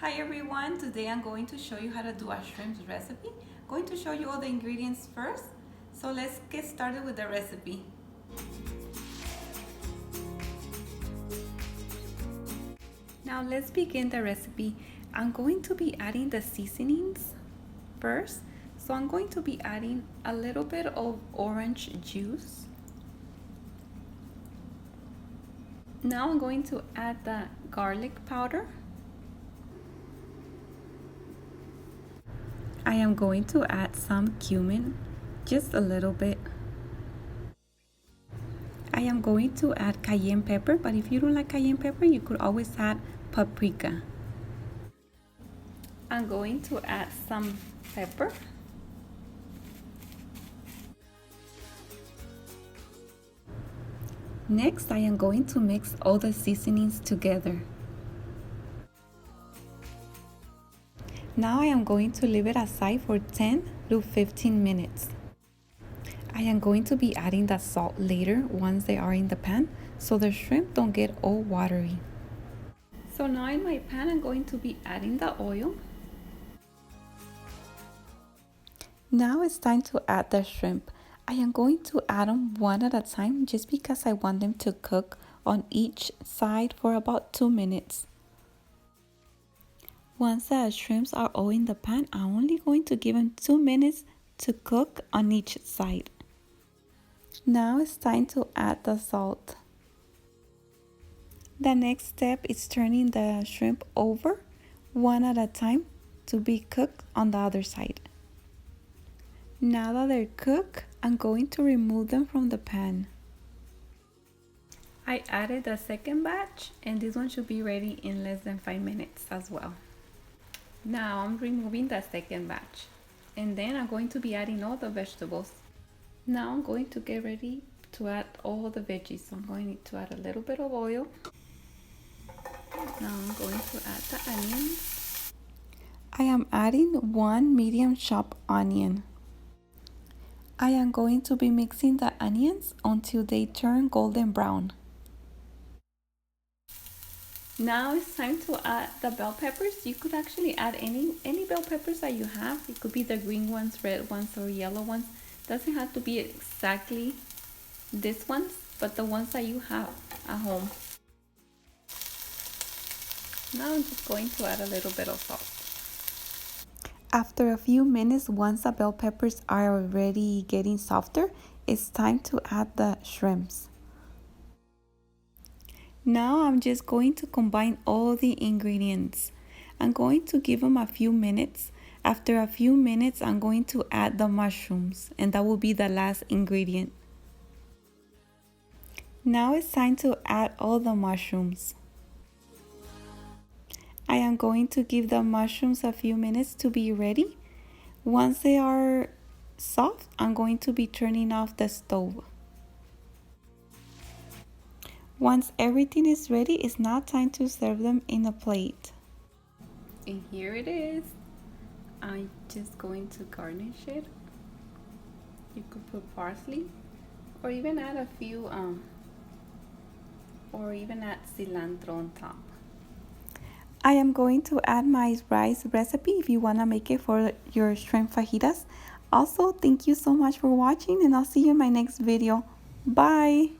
Hi everyone, today I'm going to show you how to do a shrimp recipe. I'm going to show you all the ingredients first. So let's get started with the recipe. Now let's begin the recipe. I'm going to be adding the seasonings first. So I'm going to be adding a little bit of orange juice. Now I'm going to add the garlic powder. I am going to add some cumin, just a little bit. I am going to add cayenne pepper, but if you don't like cayenne pepper, you could always add paprika. I'm going to add some pepper. Next, I am going to mix all the seasonings together. Now I am going to leave it aside for 10 to 15 minutes. I am going to be adding the salt later once they are in the pan so the shrimp don't get all watery. So now in my pan I'm going to be adding the oil. Now it's time to add the shrimp. I am going to add them one at a time just because I want them to cook on each side for about 2 minutes. Once the shrimps are all in the pan, I'm only going to give them 2 minutes to cook on each side. Now it's time to add the salt. The next step is turning the shrimp over one at a time to be cooked on the other side. Now that they're cooked, I'm going to remove them from the pan. I added the second batch and this one should be ready in less than 5 minutes as well. Now I'm removing the second batch and then I'm going to be adding all the vegetables. Now I'm going to get ready to add all the veggies. So I'm going to add a little bit of oil. Now I'm going to add the onions. I am adding 1 medium chopped onion. I am going to be mixing the onions until they turn golden brown. Now it's time to add the bell peppers. You could actually add any bell peppers that you have. It could be the green ones, red ones, or yellow ones. Doesn't have to be exactly these ones, but the ones that you have at home. Now I'm just going to add a little bit of salt. After a few minutes, once the bell peppers are already getting softer, it's time to add the shrimps. Now I'm just going to combine all the ingredients. I'm going to give them a few minutes. After a few minutes, I'm going to add the mushrooms, and that will be the last ingredient. Now it's time to add all the mushrooms. I am going to give the mushrooms a few minutes to be ready. Once they are soft, I'm going to be turning off the stove. Once everything is ready, it's now time to serve them in a plate. And here it is. I'm just going to garnish it. You could put parsley or even add a few or even add cilantro on top. I am going to add my rice recipe if you want to make it for your shrimp fajitas. Also, thank you so much for watching and I'll see you in my next video. Bye!